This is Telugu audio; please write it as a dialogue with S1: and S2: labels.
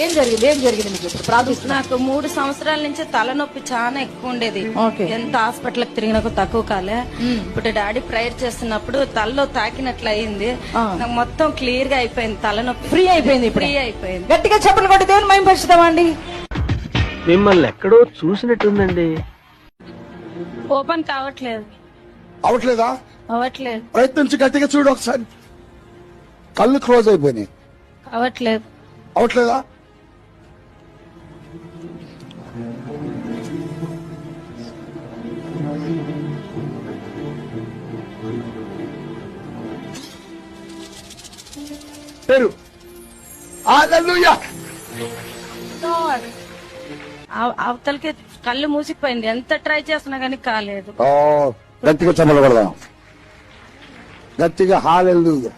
S1: ఏం జరిగింది మీకు ఇప్పుడు ప్రార్థిస్తున్నా?
S2: నాకు 3 సంవత్సరాల నుంచి తలనొప్పి చాలా ఎక్కువ ఉండేది. ఎంత హాస్పిటల్ కి తిరిగినా తక్కువ కాలే. ఇప్పుడు డాడీ ప్రేయర్ చేస్తున్నప్పుడు తలలో తాకినట్లు అయింది. నాకు మొత్తం క్లియర్ గా అయిపోయింది, తలనొప్పి
S1: ఫ్రీ అయిపోయింది.
S2: ఫ్రీ అయిపోయింది.
S1: గట్టిగా చెప్పలు కొట్టి దేవుని మహిమ పరుచుదామండి.
S3: మిమ్మల్ని ఎక్కడో చూసినట్టుందండి.
S2: ఓపెన్ కావట్లేదు.
S4: అవట్లేదా?
S2: అవ్వట్లేదు.
S4: ప్రయత్నించి గట్టిగా చూడు ఒకసారి. కళ్ళు క్లోజ్ అయిపోయినాయి.
S2: అవ్వట్లేదు.
S4: అవట్లేదా? పేరు
S2: అవతలకి కళ్ళు మూసిపోయింది. ఎంత ట్రై చేస్తున్నా గానీ కాలేదు.
S4: గట్టిగా చెప్పలు కొడదాం. గట్టిగా హల్లెలూయా.